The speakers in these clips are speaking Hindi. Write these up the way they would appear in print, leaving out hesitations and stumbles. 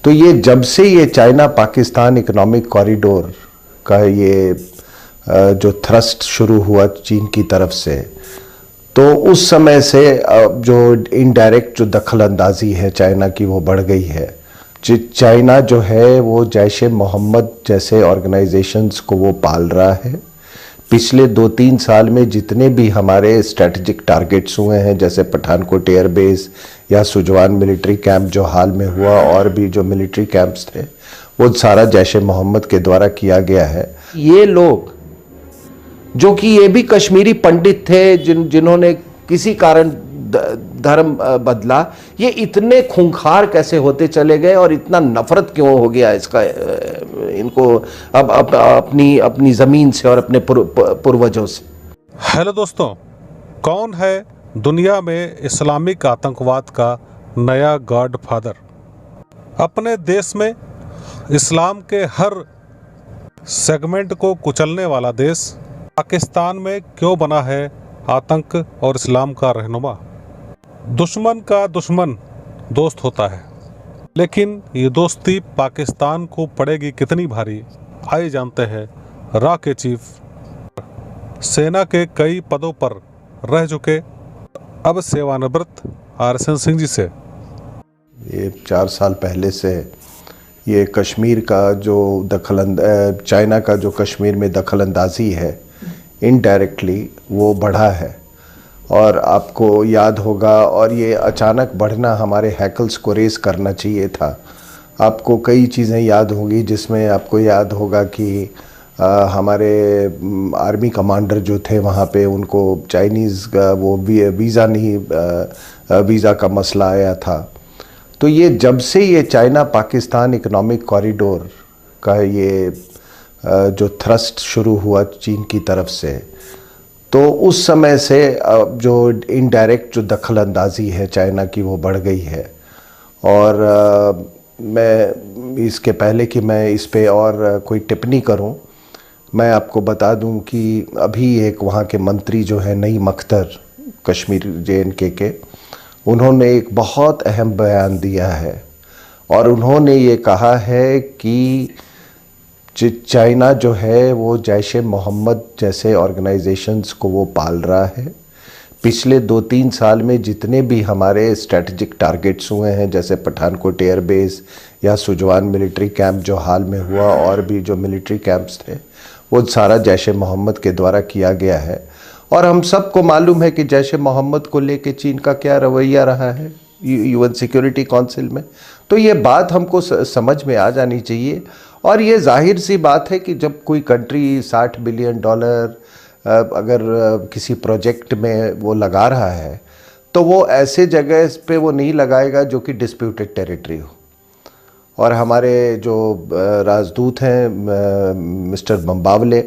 तो ये जब से ये चाइना पाकिस्तान इकोनॉमिक कॉरिडोर का ये जो थ्रस्ट शुरू हुआ चीन की तरफ से, तो उस समय से जो इनडायरेक्ट जो दखल अंदाजी है चाइना की वो बढ़ गई है। चाइना जो है वो जैश ए मोहम्मद जैसे ऑर्गेनाइजेशंस को वो पाल रहा है। पिछले 2-3 साल में जितने भी हमारे स्ट्रेटजिक टारगेट्स हुए हैं, जैसे पठानकोट एयरबेस या सुजवान मिलिट्री कैंप जो हाल में हुआ, और भी जो मिलिट्री कैंप्स थे, वो सारा जैश ए मोहम्मद के द्वारा किया गया है। ये लोग जो कि ये भी कश्मीरी पंडित थे जिन्होंने किसी कारण धर्म बदला, ये इतने खूंखार कैसे होते चले गए और इतना नफरत क्यों हो गया इसका इनको अब अपनी जमीन से और अपने पूर्वजों से। हेलो दोस्तों, कौन है दुनिया में इस्लामिक आतंकवाद का नया गॉड फादर? अपने देश में इस्लाम के हर सेगमेंट को कुचलने वाला देश पाकिस्तान में क्यों बना है आतंक और इस्लाम का रहनुमा? दुश्मन का दुश्मन दोस्त होता है, लेकिन ये दोस्ती पाकिस्तान को पड़ेगी कितनी भारी, आइए जानते हैं रा के चीफ, सेना के कई पदों पर रह चुके, अब सेवानिवृत्त RSN सिंह जी से। ये 4 साल पहले से ये कश्मीर का जो चाइना का जो कश्मीर में दखल अंदाजी है इनडायरेक्टली वो बढ़ा है, और आपको याद होगा, और ये अचानक बढ़ना हमारे हैकल्स को रेस करना चाहिए था। आपको कई चीज़ें याद होंगी, जिसमें आपको याद होगा कि हमारे आर्मी कमांडर जो थे वहाँ पे, उनको चाइनीज़ का वो वीज़ा का मसला आया था। तो ये जब से ये चाइना पाकिस्तान इकोनॉमिक कॉरिडोर का ये जो थ्रस्ट शुरू हुआ चीन की तरफ से, तो उस समय से जो इनडायरेक्ट जो दखल अंदाजी है चाइना की वो बढ़ गई है। और मैं इसके पहले कि मैं इस पे और कोई टिप्पणी करूं, मैं आपको बता दूं कि अभी एक वहाँ के मंत्री जो है नईम अख्तर, कश्मीर JNK के, उन्होंने एक बहुत अहम बयान दिया है, और उन्होंने ये कहा है कि चाइना जो है वो जैश ए मोहम्मद जैसे ऑर्गेनाइजेशंस को वो पाल रहा है। पिछले 2-3 साल में जितने भी हमारे स्ट्रेटजिक टारगेट्स हुए हैं, जैसे पठानकोट एयरबेस या सुजवान मिलिट्री कैंप जो हाल में हुआ, और भी जो मिलिट्री कैंप्स थे, वो सारा जैश ए मोहम्मद के द्वारा किया गया है। और हम सबको मालूम है कि जैश ए मोहम्मद को लेके चीन का क्या रवैया रहा है UN सिक्योरिटी काउंसिल में। तो ये बात हमको समझ में आ जानी चाहिए, और ये जाहिर सी बात है कि जब कोई कंट्री $60 बिलियन अगर किसी प्रोजेक्ट में वो लगा रहा है, तो वो ऐसे जगह पे वो नहीं लगाएगा जो कि डिस्प्यूटेड टेरिटरी हो। और हमारे जो राजदूत हैं मिस्टर बम्बावले,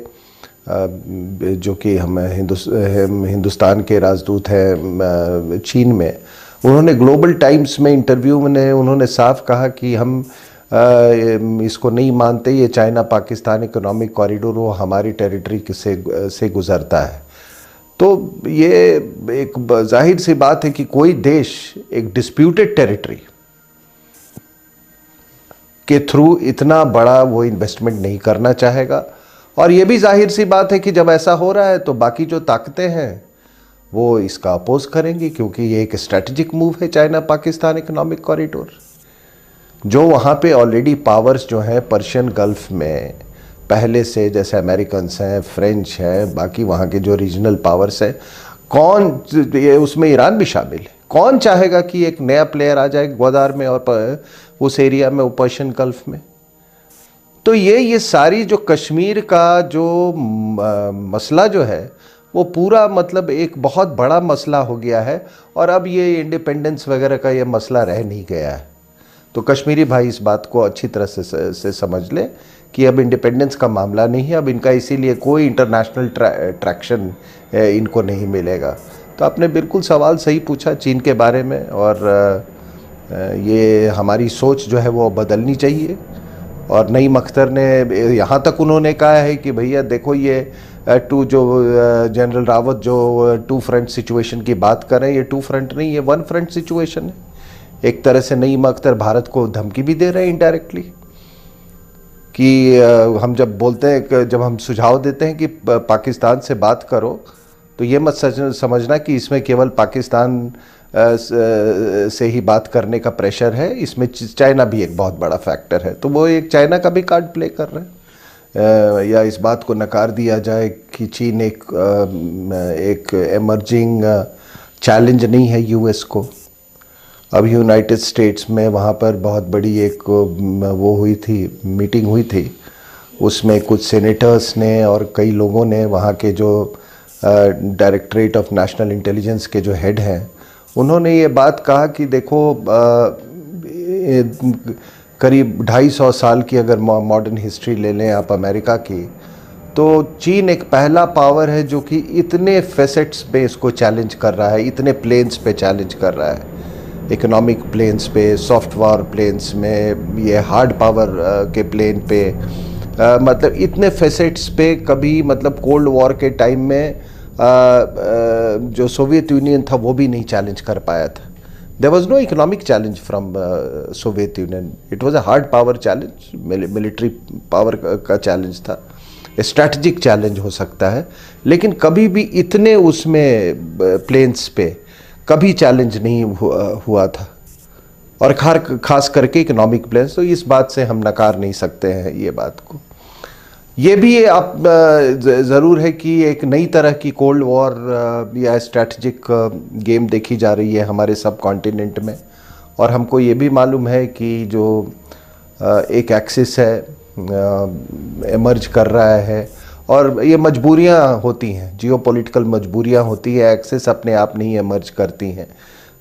जो कि हम हिंदुस्तान के राजदूत हैं चीन में, उन्होंने ग्लोबल टाइम्स में इंटरव्यू में उन्होंने साफ कहा कि हम इसको नहीं मानते, ये चाइना पाकिस्तान इकोनॉमिक कॉरिडोर वो हमारी टेरिटरी से गुजरता है। तो ये एक जाहिर सी बात है कि कोई देश एक डिस्प्यूटेड टेरिटरी के थ्रू इतना बड़ा वो इन्वेस्टमेंट नहीं करना चाहेगा। और ये भी जाहिर सी बात है कि जब ऐसा हो रहा है तो बाकी जो ताकतें हैं वो इसका अपोज करेंगी, क्योंकि ये एक स्ट्रेटजिक मूव है चाइना पाकिस्तान इकोनॉमिक कॉरिडोर। जो वहाँ पे ऑलरेडी पावर्स जो हैं पर्शियन गल्फ में पहले से, जैसे अमेरिकन्स हैं, फ्रेंच हैं, बाकी वहाँ के जो रीजनल पावर्स हैं, ये उसमें ईरान भी शामिल है। कौन चाहेगा कि एक नया प्लेयर आ जाए ग्वादार में और उस एरिया में, पर्शियन गल्फ में? तो ये सारी जो कश्मीर का जो मसला जो है वो पूरा मतलब एक बहुत बड़ा मसला हो गया है, और अब ये इंडिपेंडेंस वगैरह का ये मसला रह नहीं गया है। तो कश्मीरी भाई इस बात को अच्छी तरह से समझ ले कि अब इंडिपेंडेंस का मामला नहीं है, अब इनका इसीलिए कोई इंटरनेशनल ट्रैक्शन इनको नहीं मिलेगा। तो आपने बिल्कुल सवाल सही पूछा चीन के बारे में, और ये हमारी सोच जो है वो बदलनी चाहिए। और नईम अख्तर ने यहाँ तक उन्होंने कहा है कि भैया देखो, ये जनरल रावत जो 2 फ्रंट सिचुएशन की बात कर रहे हैं, ये 2 फ्रंट नहीं, ये 1 फ्रंट सिचुएशन है। एक तरह से नईम अख्तर भारत को धमकी भी दे रहे हैं इनडायरेक्टली कि हम जब बोलते हैं कि जब हम सुझाव देते हैं कि पाकिस्तान से बात करो, तो ये मत समझना कि इसमें केवल पाकिस्तान से ही बात करने का प्रेशर है, इसमें चाइना भी एक बहुत बड़ा फैक्टर है। तो वो एक चाइना का भी कार्ड प्ले कर रहे हैं। या इस बात को नकार दिया जाए कि चीन एक एमर्जिंग चैलेंज नहीं है यूएस को। अब यूनाइटेड स्टेट्स में वहाँ पर बहुत बड़ी एक वो हुई थी, मीटिंग हुई थी, उसमें कुछ सेनेटर्स ने और कई लोगों ने, वहाँ के जो डायरेक्टरेट ऑफ नेशनल इंटेलिजेंस के जो हेड हैं, उन्होंने ये बात कहा कि देखो करीब 250 साल की अगर मॉडर्न हिस्ट्री ले लें आप अमेरिका की, तो चीन एक पहला पावर है जो कि इतने फेसेट्स पे इसको चैलेंज कर रहा है, इतने प्लेन्स पे चैलेंज कर रहा है, इकोनॉमिक प्लेन्स पे, सॉफ्टवेयर प्लेन्स में, ये हार्ड पावर के प्लेन पे, मतलब इतने फेसेट्स पे कभी, मतलब कोल्ड वॉर के टाइम में जो सोवियत यूनियन था वो भी नहीं चैलेंज कर पाया था। There was no economic challenge from Soviet Union, it was a hard power challenge, military power का चैलेंज था, स्ट्रैटेजिक चैलेंज हो सकता है, लेकिन कभी भी इतने उसमें प्लेन्स पे कभी चैलेंज नहीं हुआ था, और खास करके इकोनॉमिक प्लेन्स। तो इस बात से हम नकार नहीं सकते हैं ये बात को। ये भी आप ज़रूर है कि एक नई तरह की कोल्ड वॉर या स्ट्रैटेजिक गेम देखी जा रही है हमारे सब कॉन्टिनेंट में, और हमको ये भी मालूम है कि जो एक एक्सिस है एमर्ज कर रहा है, और ये मजबूरियां होती हैं, जियोपॉलिटिकल मजबूरियां होती है, एक्सेस अपने आप नहीं एमर्ज करती हैं।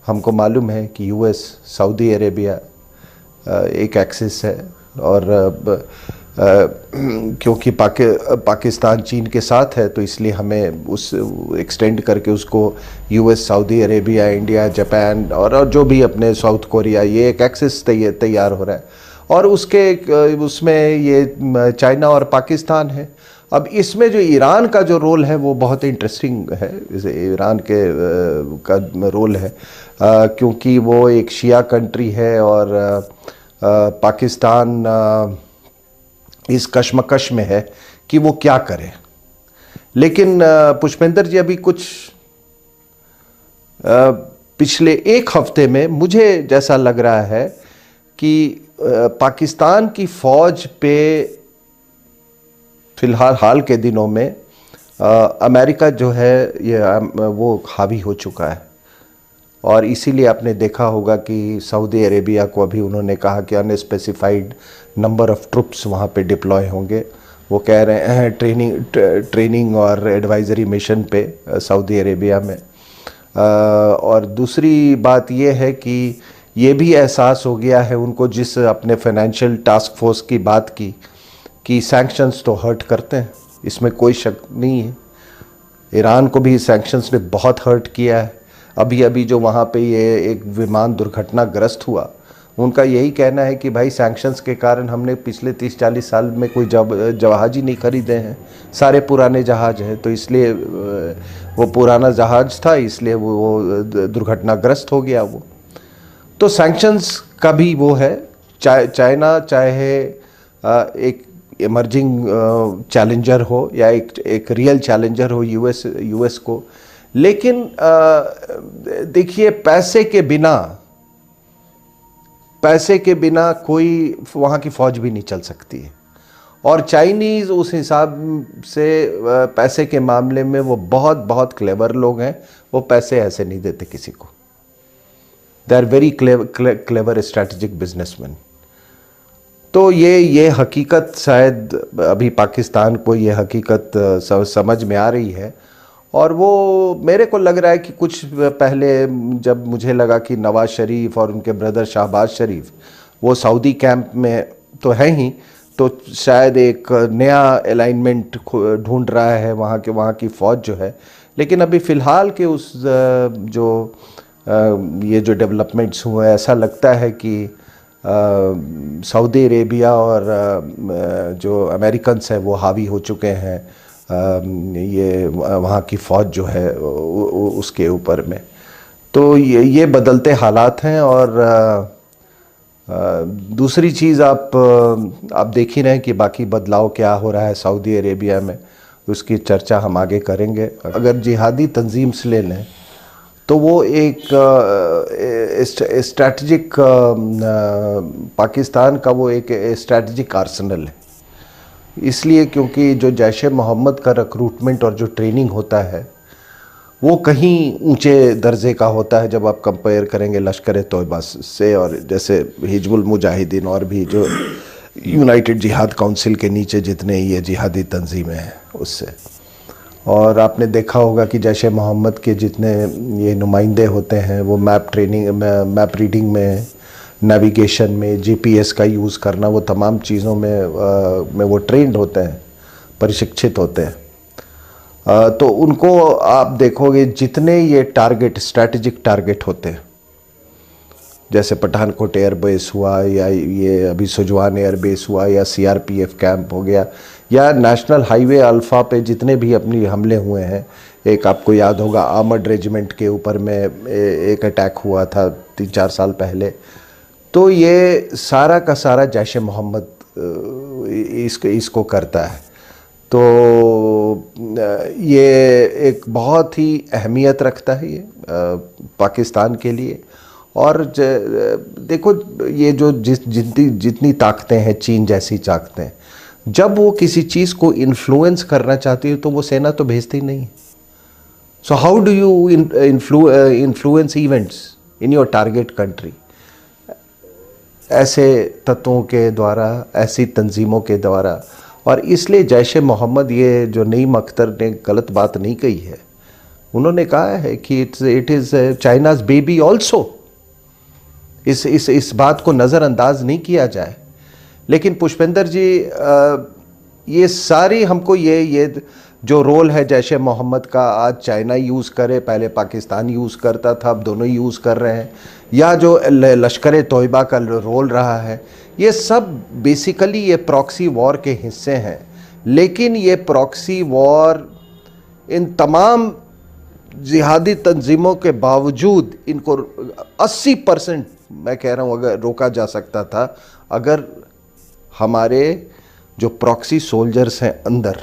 हमको मालूम है कि यूएस, सऊदी अरेबिया एक एक्सिस है, और क्योंकि पाकिस्तान चीन के साथ है, तो इसलिए हमें उस एक्सटेंड करके उसको US, Saudi Arabia, India, Japan और जो भी अपने साउथ कोरिया, ये एक एक्सिस तैयार हो रहा है, और उसमें ये चाइना और पाकिस्तान है। अब इसमें जो ईरान का जो रोल है वो बहुत इंटरेस्टिंग है, ईरान का रोल है, क्योंकि वो एक शिया कंट्री है, और पाकिस्तान इस कश्मकश में है कि वो क्या करे। लेकिन पुष्पेंद्र जी, अभी कुछ पिछले एक हफ्ते में मुझे जैसा लग रहा है कि पाकिस्तान की फौज पे फिलहाल हाल के दिनों में अमेरिका जो है ये वो हावी हो चुका है, और इसीलिए आपने देखा होगा कि सऊदी अरेबिया को अभी उन्होंने कहा कि अनस्पेसिफाइड नंबर ऑफ ट्रुप्स वहाँ पे डिप्लॉय होंगे। वो कह रहे हैं ट्रेनिंग और एडवाइजरी मिशन पे सऊदी अरेबिया में। और दूसरी बात ये है कि ये भी एहसास हो गया है उनको, जिस अपने फाइनेंशियल टास्क फोर्स की बात की, कि सैंक्शंस तो हर्ट करते हैं, इसमें कोई शक नहीं है। ईरान को भी सैंक्शंस ने बहुत हर्ट किया है। अभी जो वहाँ पे ये एक विमान दुर्घटनाग्रस्त हुआ, उनका यही कहना है कि भाई सैंक्शंस के कारण हमने पिछले 30-40 साल में कोई जहाज ही नहीं खरीदे हैं, सारे पुराने जहाज हैं, तो इसलिए वो पुराना जहाज था, इसलिए वो दुर्घटनाग्रस्त हो गया वो। तो सैंक्शंस का भी वो है, चाइना चाहे एक इमर्जिंग चैलेंजर हो या एक रियल चैलेंजर हो यूएस को, लेकिन देखिए पैसे के बिना कोई वहाँ की फौज भी नहीं चल सकती है, और चाइनीज़ उस हिसाब से पैसे के मामले में वो बहुत क्लेवर लोग हैं, वो पैसे ऐसे नहीं देते किसी को। They are very clever strategic businessman. तो ये हकीकत शायद अभी पाकिस्तान को ये हकीकत समझ में आ रही है, और वो मेरे को लग रहा है कि कुछ पहले जब मुझे लगा कि नवाज शरीफ और उनके ब्रदर शहबाज शरीफ वो सऊदी कैंप में तो है ही, तो शायद एक नया अलाइनमेंट ढूंढ रहा है वहाँ की फ़ौज जो है। लेकिन अभी फ़िलहाल के ये जो डेवलपमेंट्स हुए, ऐसा लगता है कि सऊदी अरेबिया और जो अमेरिकन्स हैं वो हावी हो चुके हैं ये वहाँ की फ़ौज जो है उसके ऊपर में। तो ये बदलते हालात हैं। और दूसरी चीज़ आप देख ही रहे हैं कि बाकी बदलाव क्या हो रहा है सऊदी अरेबिया में, उसकी चर्चा हम आगे करेंगे। अगर जिहादी तंजीम से ले लें तो वो एक स्ट्रैटेजिक, पाकिस्तान का वो एक स्ट्रैटेजिक आर्सेनल है। इसलिए क्योंकि जो जैश मोहम्मद का रिक्रूटमेंट और जो ट्रेनिंग होता है वो कहीं ऊंचे दर्जे का होता है जब आप कंपेयर करेंगे लश्कर तोयबा से, और जैसे हिजबुल मुजाहिदीन और भी जो यूनाइटेड जिहाद काउंसिल के नीचे जितने ये जिहादी तंजीमें हैं उससे। और आपने देखा होगा कि जैश मोहम्मद के जितने ये नुमाइंदे होते हैं वो मैप रीडिंग में, नेविगेशन में, जीपीएस का यूज़ करना, वो तमाम चीज़ों में वो ट्रेंड होते हैं, प्रशिक्षित होते हैं। तो उनको आप देखोगे जितने ये टारगेट, स्ट्रैटेजिक टारगेट होते हैं, जैसे पठानकोट एयरबेस हुआ, या ये अभी सुजवान एयरबेस हुआ, या सीआरपीएफ कैंप हो गया, या नेशनल हाईवे अल्फ़ा पे जितने भी अपनी हमले हुए हैं। एक आपको याद होगा आर्मर्ड रेजिमेंट के ऊपर में एक अटैक हुआ था 3-4 साल पहले। तो ये सारा का सारा जैश मोहम्मद इसको करता है। तो ये एक बहुत ही अहमियत रखता है ये पाकिस्तान के लिए। और देखो ये जो जितनी ताकतें हैं, चीन जैसी ताकतें, जब वो किसी चीज़ को इन्फ्लुएंस करना चाहती है तो वो सेना तो भेजती नहीं है। So how do you influence events in your target country? ऐसे तत्वों के द्वारा, ऐसी तंजीमों के द्वारा। और इसलिए जैश मोहम्मद, ये जो नईम अख्तर ने गलत बात नहीं कही है, उन्होंने कहा है कि it is China's baby also. इस बात को नज़रअंदाज नहीं किया जाए। लेकिन पुष्पेंद्र जी, ये सारी हमको ये जो रोल है जैश मोहम्मद का, आज चाइना यूज़ करे, पहले पाकिस्तान यूज़ करता था, अब दोनों यूज़ कर रहे हैं, या जो लश्कर तोयबा का रोल रहा है, ये सब बेसिकली ये प्रॉक्सी वॉर के हिस्से हैं। लेकिन ये प्रॉक्सी वॉर इन तमाम जिहादी तंजीमों के बावजूद इनको 80% मैं कह रहा हूँ अगर रोका जा सकता था, अगर हमारे जो प्रॉक्सी सोल्जर्स हैं अंदर,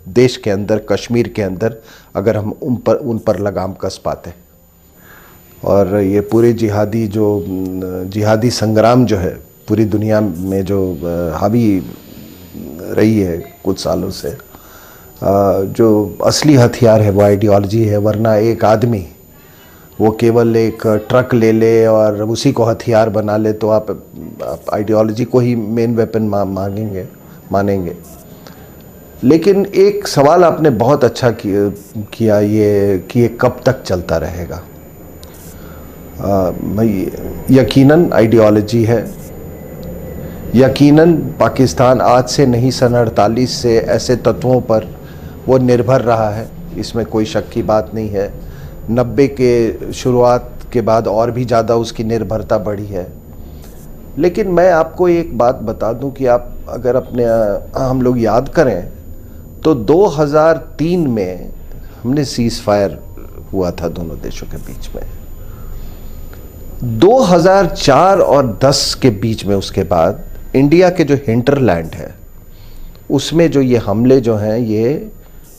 देश के अंदर, कश्मीर के अंदर, अगर हम उन पर लगाम कस पाते। और ये पूरे जिहादी संग्राम जो है पूरी दुनिया में जो हावी रही है कुछ सालों से, जो असली हथियार है वो आइडियोलॉजी है। वरना एक आदमी वो केवल एक ट्रक ले ले और उसी को हथियार बना ले तो आप आइडियोलॉजी को ही मेन वेपन मानेंगे। लेकिन एक सवाल आपने बहुत अच्छा किया ये कि ये कब तक चलता रहेगा। यकीनन आइडियोलॉजी है, यकीनन पाकिस्तान आज से नहीं, सन 48 से ऐसे तत्वों पर वो निर्भर रहा है, इसमें कोई शक की बात नहीं है। 90 के शुरुआत के बाद और भी ज़्यादा उसकी निर्भरता बढ़ी है। लेकिन मैं आपको एक बात बता दूं कि आप अगर हम लोग याद करें तो 2003 में हमने सीज फायर हुआ था दोनों देशों के बीच में। 2004 और 10 के बीच में उसके बाद इंडिया के जो हिंटरलैंड है उसमें जो ये हमले जो हैं ये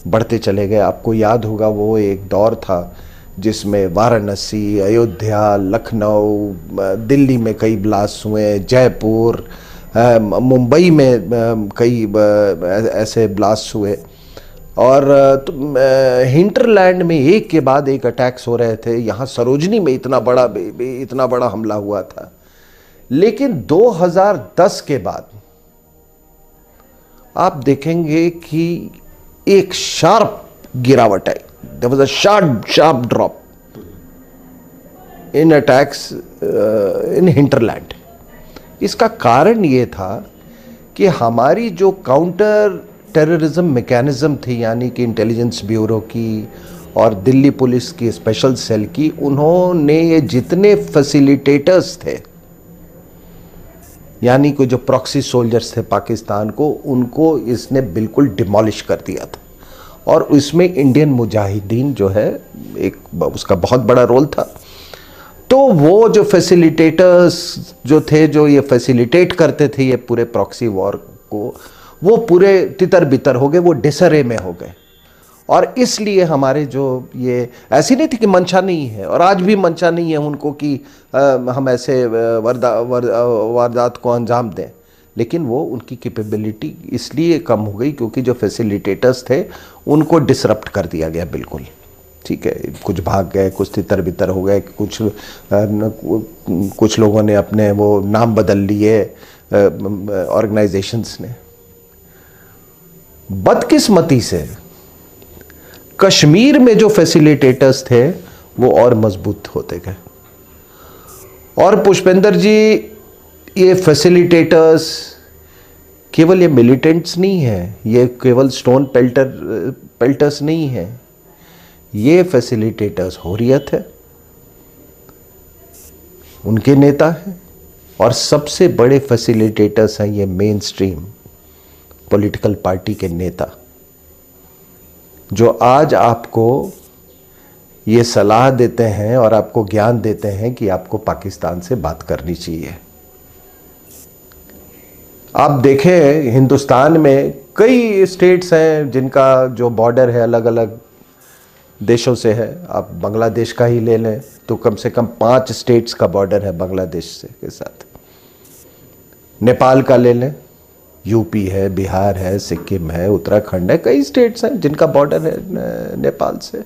बढ़ते चले गए। आपको याद होगा वो एक दौर था जिसमें वाराणसी, अयोध्या, लखनऊ, दिल्ली में कई ब्लास्ट हुए, जयपुर, मुंबई में कई ऐसे ब्लास्ट हुए। और हिंटरलैंड में एक के बाद एक अटैक्स हो रहे थे। यहाँ सरोजनी में इतना बड़ा हमला हुआ था। लेकिन 2010 के बाद आप देखेंगे कि एक शार्प गिरावट आई। There was a sharp drop in attacks in hinterland। इसका कारण ये था कि हमारी जो काउंटर टेररिज्म मैकेनिज्म थी, यानी कि इंटेलिजेंस ब्यूरो की और दिल्ली पुलिस की स्पेशल सेल की, उन्होंने ये जितने फैसिलिटेटर्स थे, यानी कि जो प्रॉक्सी सोल्जर्स थे पाकिस्तान को, उनको इसने बिल्कुल डिमोलिश कर दिया था। और इसमें इंडियन मुजाहिदीन जो है एक उसका बहुत बड़ा रोल था। तो वो जो फैसिलिटेटर्स जो थे, जो ये फैसिलिटेट करते थे ये पूरे प्रॉक्सी वॉर को, वो पूरे तितर बितर हो गए, वो डिसरे में हो गए। और इसलिए हमारे जो ये ऐसी नहीं थी कि मंशा नहीं है, और आज भी मंशा नहीं है उनको कि हम ऐसे वारदात को अंजाम दें, लेकिन वो उनकी कैपेबिलिटी इसलिए कम हो गई क्योंकि जो फैसिलिटेटर्स थे उनको डिसरप्ट कर दिया गया बिल्कुल। ठीक है, कुछ भाग गए, कुछ तितर बितर हो गए, कुछ लोगों ने अपने वो नाम बदल लिए ऑर्गेनाइजेशंस ने। बदकिस्मती से कश्मीर में जो फैसिलिटेटर्स थे वो और मजबूत होते गए। और पुष्पेंद्र जी, ये फैसिलिटेटर्स केवल ये मिलिटेंट्स नहीं है, ये केवल स्टोन पेल्टर्स नहीं है, ये फैसिलिटेटर्स हुर्रियत है, उनके नेता हैं, और सबसे बड़े फैसिलिटेटर्स हैं ये मेन स्ट्रीम पॉलिटिकल पार्टी के नेता, जो आज आपको ये सलाह देते हैं और आपको ज्ञान देते हैं कि आपको पाकिस्तान से बात करनी चाहिए। आप देखें, हिंदुस्तान में कई स्टेट्स हैं जिनका जो बॉर्डर है अलग अलग देशों से है। आप बांग्लादेश का ही ले लें तो कम से कम 5 स्टेट्स का बॉर्डर है बांग्लादेश से के साथ। नेपाल का ले लें, यूपी है, बिहार है, सिक्किम है, उत्तराखंड है, कई स्टेट्स हैं जिनका बॉर्डर है नेपाल से।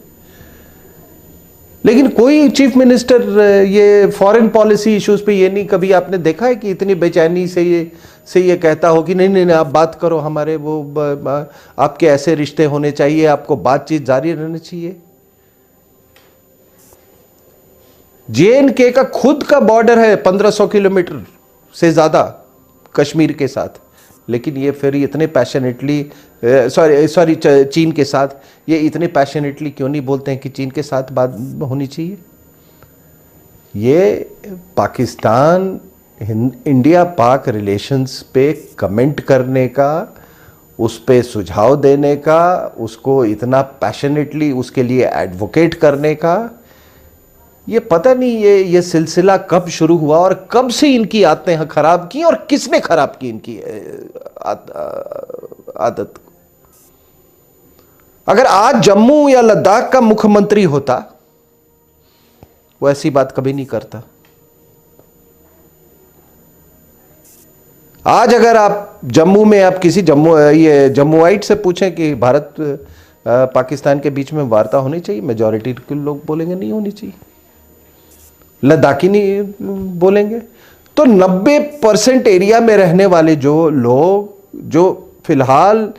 लेकिन कोई चीफ मिनिस्टर ये फॉरेन पॉलिसी इश्यूज पे ये नहीं कभी आपने देखा है कि इतनी बेचैनी से ये कहता हो कि नहीं नहीं आप बात करो, हमारे वो आपके ऐसे रिश्ते होने चाहिए, आपको बातचीत जारी रहनी चाहिए। JNK का खुद का बॉर्डर है 1500 किलोमीटर से ज्यादा कश्मीर के साथ, लेकिन ये फिर इतने पैशनेटली सॉरी चीन के साथ ये इतने पैशनेटली क्यों नहीं बोलते हैं कि चीन के साथ बात होनी चाहिए। ये पाकिस्तान इंडिया पाक रिलेशंस पे कमेंट करने का, उस पे सुझाव देने का, उसको इतना पैशनेटली उसके लिए एडवोकेट करने का, ये पता नहीं ये सिलसिला कब शुरू हुआ और कब से इनकी आदतें खराब की और किसने खराब की इनकी आदत को। अगर आज जम्मू या लद्दाख का मुख्यमंत्री होता वो ऐसी बात कभी नहीं करता। आज अगर आप जम्मू में आप किसी जम्मुआइट से पूछें कि भारत पाकिस्तान के बीच में वार्ता होनी चाहिए, मेजॉरिटी के लोग बोलेंगे नहीं होनी चाहिए, लद्दाखी नहीं बोलेंगे। तो 90% एरिया में रहने वाले जो लोग, जो फिलहाल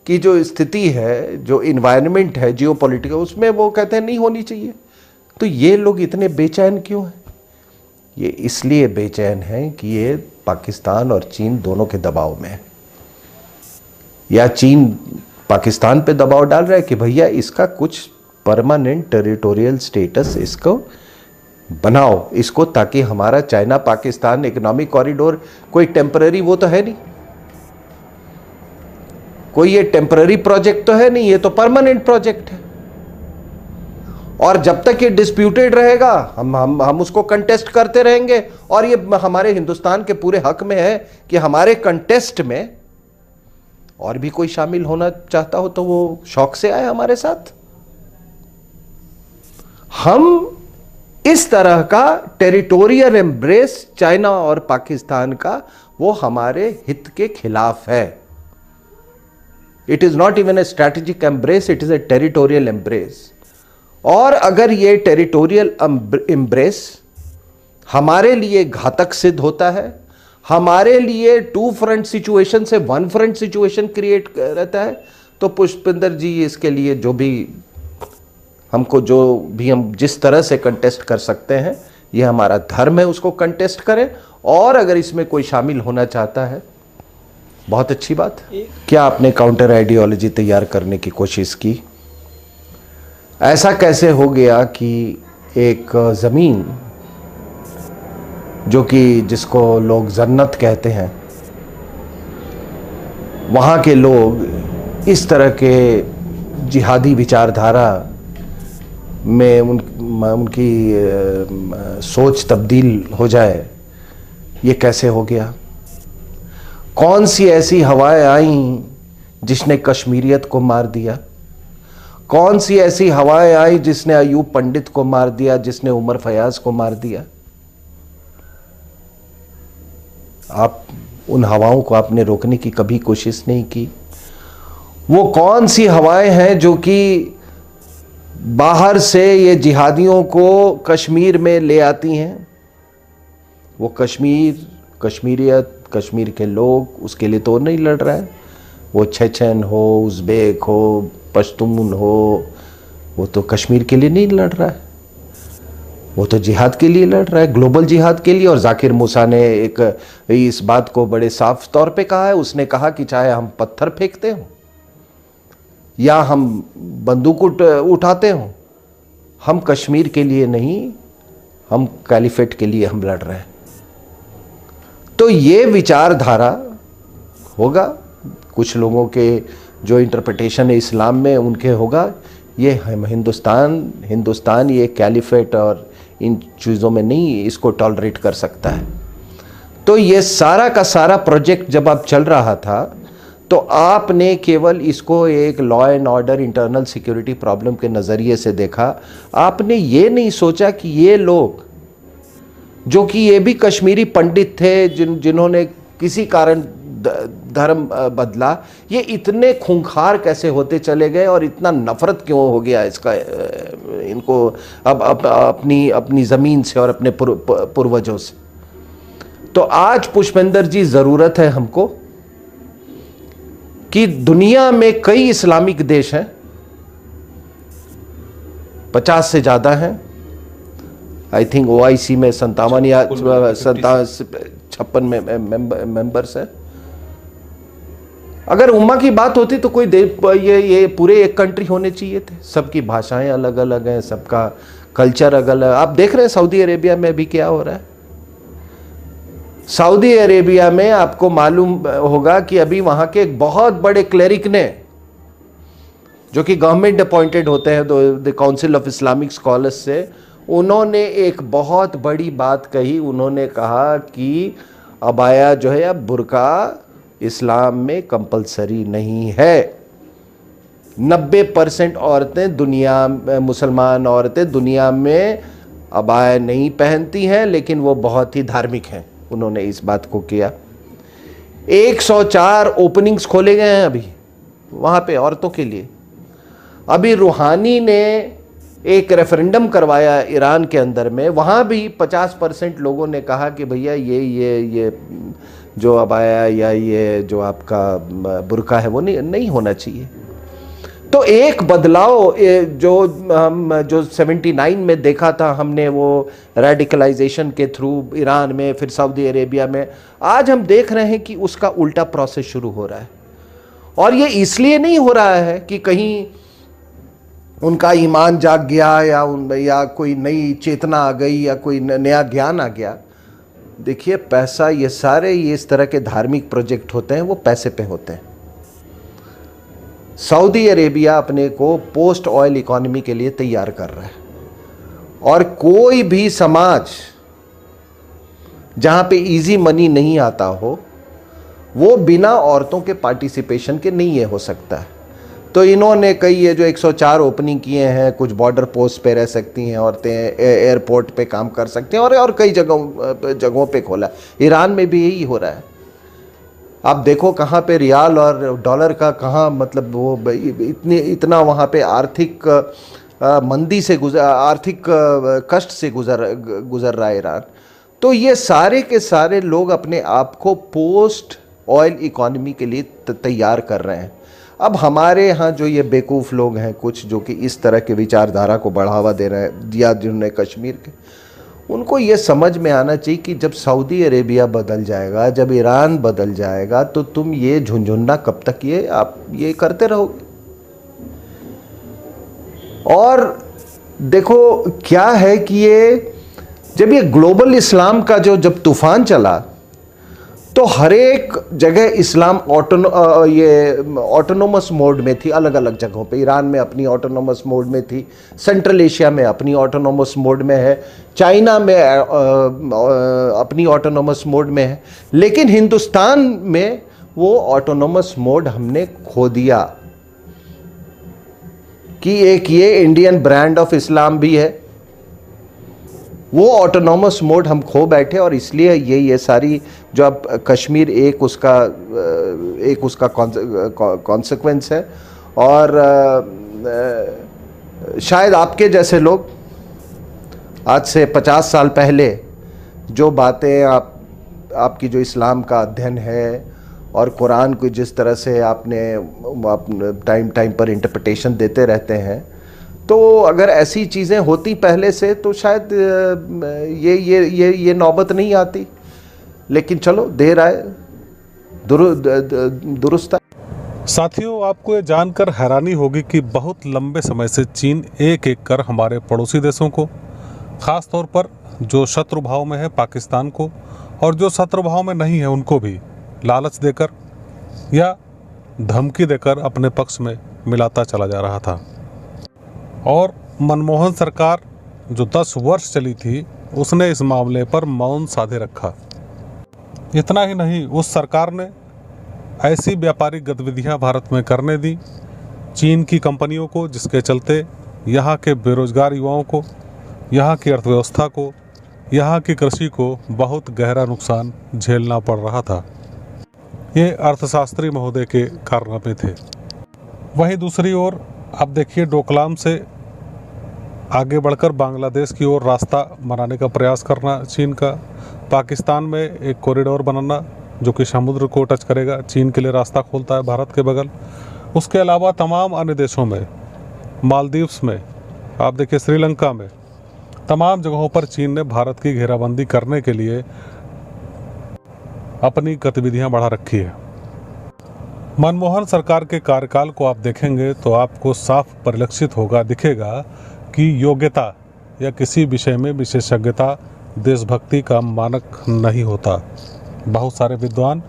की जो स्थिति है, जो इन्वायरमेंट है जियोपॉलिटिकल, उसमें वो कहते हैं नहीं होनी चाहिए। तो ये लोग इतने बेचैन क्यों हैं? ये इसलिए बेचैन हैं कि ये पाकिस्तान और चीन दोनों के दबाव में है। या चीन पाकिस्तान पे दबाव डाल रहा है कि भैया इसका कुछ परमानेंट टेरिटोरियल स्टेटस इसको बनाओ इसको, ताकि हमारा चाइना पाकिस्तान इकोनॉमिक कॉरिडोर कोई टेम्पररी वो तो है नहीं, कोई ये टेम्पररी प्रोजेक्ट तो है नहीं, ये तो परमानेंट प्रोजेक्ट है। और जब तक ये डिस्प्यूटेड रहेगा हम उसको कंटेस्ट करते रहेंगे। और ये हमारे हिंदुस्तान के पूरे हक में है कि हमारे कंटेस्ट में और भी कोई शामिल होना चाहता हो तो वो शौक से आए हमारे साथ। हम इस तरह का टेरिटोरियल एम्ब्रेस चाइना और पाकिस्तान का वो हमारे हित के खिलाफ है। It is not even a strategic embrace, it is a territorial embrace. और अगर ये टेरिटोरियल एम्ब्रेस हमारे लिए घातक सिद्ध होता है, हमारे लिए 2 फ्रंट सिचुएशन से 1 फ्रंट सिचुएशन क्रिएट रहता है, तो पुष्पेंद्र जी इसके लिए जो भी हम जिस तरह से कंटेस्ट कर सकते हैं, ये हमारा धर्म है उसको कंटेस्ट करें। और अगर इसमें कोई शामिल होना चाहता है, बहुत अच्छी बात। क्या आपने काउंटर आइडियोलॉजी तैयार करने की कोशिश की? ऐसा कैसे हो गया कि एक ज़मीन जो कि जिसको लोग जन्नत कहते हैं, वहाँ के लोग इस तरह के जिहादी विचारधारा में उनकी सोच तब्दील हो जाए, ये कैसे हो गया? कौन सी ऐसी हवाएं आई जिसने कश्मीरियत को मार दिया? कौन सी ऐसी हवाएं आई जिसने अयूब पंडित को मार दिया, जिसने उमर फयाज को मार दिया? आप उन हवाओं को आपने रोकने की कभी कोशिश नहीं की। वो कौन सी हवाएं हैं जो कि बाहर से ये जिहादियों को कश्मीर में ले आती हैं? वो कश्मीरियत, कश्मीर के लोग उसके लिए तो नहीं लड़ रहा है। वो चेचन हो, उज़्बेक हो, पश्तून हो, वो तो कश्मीर के लिए नहीं लड़ रहा है, वो तो जिहाद के लिए लड़ रहा है, ग्लोबल जिहाद के लिए। और जाकिर मूसा ने इस बात को बड़े साफ तौर पे कहा है। उसने कहा कि चाहे हम पत्थर फेंकते हो या हम बंदूक उठाते हो, हम कश्मीर के लिए नहीं, हम कैलिफेट के लिए हम लड़ रहे हैं। तो ये विचारधारा होगा कुछ लोगों के, जो इंटरप्रिटेशन है इस्लाम में उनके होगा, ये हम हिंदुस्तान ये कैलिफेट और इन चीज़ों में नहीं इसको टॉलरेट कर सकता है। तो ये सारा का सारा प्रोजेक्ट जब अब चल रहा था तो आपने केवल इसको एक law and order, internal security problem के नज़रिए से देखा। आपने ये नहीं सोचा कि ये लोग जो कि ये भी कश्मीरी पंडित थे, जिन्होंने किसी कारण धर्म बदला, ये इतने खूंखार कैसे होते चले गए और इतना नफरत क्यों हो गया इसका इनको अब अपनी ज़मीन से और अपने पूर्वजों से। तो आज पुष्पेंद्र जी ज़रूरत है हमको कि दुनिया में कई इस्लामिक देश हैं, 50 से ज़्यादा हैं, आई थिंक OIC में 57 या 56 मेंबर्स हैं। अगर उम्मा की बात होती तो कोई ये पूरे एक कंट्री होने चाहिए थे। सबकी भाषाएं अलग अलग हैं, सबका कल्चर अलग अलग। आप देख रहे हैं सऊदी अरेबिया में भी क्या हो रहा है। सऊदी अरेबिया में आपको मालूम होगा कि अभी वहां के एक बहुत बड़े क्लेरिक ने, जो कि गवर्नमेंट अपॉइंटेड होते हैं the council of Islamic scholars से, उन्होंने एक बहुत बड़ी बात कही। उन्होंने कहा कि अबाया जो है, अब बुर्का इस्लाम में कंपलसरी नहीं है। 90% औरतें मुसलमान औरतें दुनिया में अबाया नहीं पहनती हैं, लेकिन वो बहुत ही धार्मिक हैं। उन्होंने इस बात को किया। 104 ओपनिंग्स खोले गए हैं अभी वहाँ पे औरतों के लिए। अभी रूहानी ने एक रेफरेंडम करवाया ईरान के अंदर में, वहाँ भी 50% लोगों ने कहा कि भैया ये जो अबाया या ये जो आपका बुर्का है वो नहीं होना चाहिए। तो एक बदलाव जो 79 में देखा था हमने, वो रेडिकलाइजेशन के थ्रू ईरान में, फिर सऊदी अरेबिया में, आज हम देख रहे हैं कि उसका उल्टा प्रोसेस शुरू हो रहा है। और ये इसलिए नहीं हो रहा है कि कहीं उनका ईमान जाग गया या कोई नई चेतना आ गई या कोई नया ज्ञान आ गया। देखिए, पैसा, ये सारे इस तरह के धार्मिक प्रोजेक्ट होते हैं, वो पैसे पे होते हैं। सऊदी अरेबिया अपने को पोस्ट ऑयल इकोनॉमी के लिए तैयार कर रहा है, और कोई भी समाज जहां पे इजी मनी नहीं आता हो, वो बिना औरतों के पार्टिसिपेशन के नहीं ये हो सकता है। तो इन्होंने कई ये जो 104 ओपनिंग किए हैं, कुछ बॉर्डर पोस्ट पे रह सकती हैं औरतें, एयरपोर्ट पे काम कर सकते हैं, और कई जगहों पे खोला। ईरान में भी यही हो रहा है। आप देखो कहाँ पे रियाल और डॉलर का कहाँ, मतलब वो इतना वहाँ पे आर्थिक मंदी से आर्थिक कष्ट से गुजर रहा है ईरान। तो ये सारे के सारे लोग अपने आप को पोस्ट ऑयल इकोनॉमी के लिए तैयार कर रहे हैं। अब हमारे यहाँ जो ये बेवकूफ़ लोग हैं कुछ, जो कि इस तरह के विचारधारा को बढ़ावा दे रहे हैं, या जिन्होंने कश्मीर के, उनको ये समझ में आना चाहिए कि जब सऊदी अरेबिया बदल जाएगा, जब ईरान बदल जाएगा, तो तुम ये झुंझुन्ना कब तक आप ये करते रहोगे। और देखो क्या है कि जब ये ग्लोबल इस्लाम का जब तूफान चला, तो हर एक जगह इस्लाम ऑटोनोमस मोड में थी, अलग अलग जगहों पे। ईरान में अपनी ऑटोनोमस मोड में थी, सेंट्रल एशिया में अपनी ऑटोनोमस मोड में है, चाइना में अपनी ऑटोनोमस मोड में है। लेकिन हिंदुस्तान में वो ऑटोनोमस मोड हमने खो दिया कि एक ये इंडियन ब्रांड ऑफ इस्लाम भी है, वो ऑटोनॉमस मोड हम खो बैठे। और इसलिए ये सारी जो अब कश्मीर एक उसका कॉन्सिक्वेंस है। और शायद आपके जैसे लोग आज से 50 साल पहले जो बातें आपकी जो इस्लाम का अध्ययन है और कुरान को जिस तरह से आपने टाइम पर इंटरप्रिटेशन देते रहते हैं, तो अगर ऐसी चीज़ें होती पहले से तो शायद ये नौबत नहीं आती। लेकिन चलो, देर आए दुरुस्त आए। साथियों, आपको ये जानकर हैरानी होगी कि बहुत लंबे समय से चीन एक एक कर हमारे पड़ोसी देशों को, ख़ास तौर पर जो शत्रु भाव में है पाकिस्तान को, और जो शत्रु भाव में नहीं है उनको भी लालच देकर या धमकी देकर अपने पक्ष में मिलाता चला जा रहा था। और मनमोहन सरकार जो 10 वर्ष चली थी, उसने इस मामले पर मौन साधे रखा। इतना ही नहीं, उस सरकार ने ऐसी व्यापारिक गतिविधियां भारत में करने दी चीन की कंपनियों को, जिसके चलते यहाँ के बेरोजगार युवाओं को, यहाँ की अर्थव्यवस्था को, यहाँ की कृषि को बहुत गहरा नुकसान झेलना पड़ रहा था। ये अर्थशास्त्री महोदय के कारनामे थे। वहीं दूसरी ओर अब देखिए, डोकलाम से आगे बढ़कर बांग्लादेश की ओर रास्ता बनाने का प्रयास करना चीन का, पाकिस्तान में एक कॉरिडोर बनाना जो कि समुद्र को टच करेगा, चीन के लिए रास्ता खोलता है भारत के बगल। उसके अलावा तमाम अन्य देशों में, मालदीव्स में, आप देखिए श्रीलंका में, तमाम जगहों पर चीन ने भारत की घेराबंदी करने के लिए अपनी गतिविधियां बढ़ा रखी है। मनमोहन सरकार के कार्यकाल को आप देखेंगे तो आपको साफ परिलक्षित होगा, दिखेगा कि योग्यता या किसी विषय में विशेषज्ञता देशभक्ति का मानक नहीं होता। बहुत सारे विद्वान,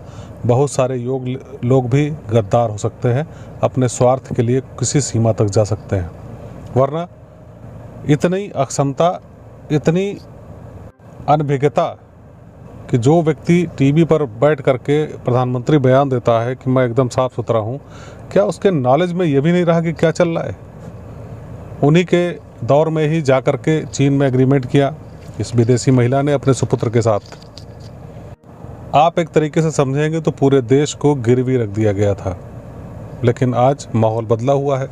बहुत सारे लोग भी गद्दार हो सकते हैं, अपने स्वार्थ के लिए किसी सीमा तक जा सकते हैं। वरना इतनी अक्षमता, इतनी अनभिज्ञता कि जो व्यक्ति टीवी पर बैठ करके प्रधानमंत्री बयान देता है कि मैं एकदम साफ सुथरा हूँ, क्या उसके नॉलेज में ये भी नहीं रहा कि क्या चल रहा है? उन्हीं के दौर में ही जा कर के चीन में एग्रीमेंट किया इस विदेशी महिला ने अपने सुपुत्र के साथ। आप एक तरीके से समझेंगे तो पूरे देश को गिरवी रख दिया गया था। लेकिन आज माहौल बदला हुआ है,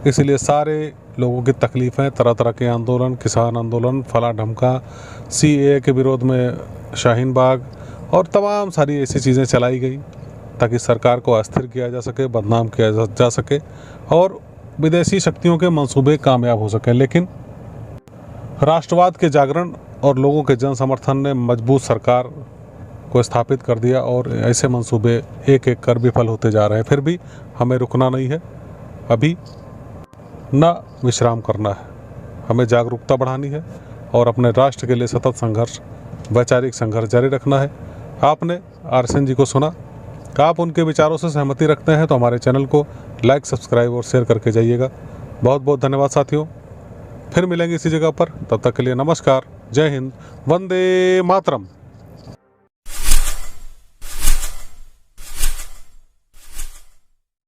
इसलिए सारे लोगों की तकलीफ़ें, तरह तरह के आंदोलन, किसान आंदोलन, फला ढमका, CAA के विरोध में शाहीन बाग और तमाम सारी ऐसी चीज़ें चलाई गई ताकि सरकार को अस्थिर किया जा सके, बदनाम किया जा सके और विदेशी शक्तियों के मंसूबे कामयाब हो सकें। लेकिन राष्ट्रवाद के जागरण और लोगों के जन समर्थन ने मजबूत सरकार को स्थापित कर दिया और ऐसे मंसूबे एक एक कर विफल होते जा रहे हैं। फिर भी हमें रुकना नहीं है, अभी न विश्राम करना है, हमें जागरूकता बढ़ानी है और अपने राष्ट्र के लिए सतत संघर्ष, वैचारिक संघर्ष जारी रखना है। आपने RSN जी को सुना, आप उनके विचारों से सहमति रखते हैं तो हमारे चैनल को लाइक, सब्सक्राइब और शेयर करके जाइएगा। बहुत बहुत धन्यवाद साथियों, फिर मिलेंगे इसी जगह पर। तब तक के लिए नमस्कार, जय हिंद, वंदे मातरम।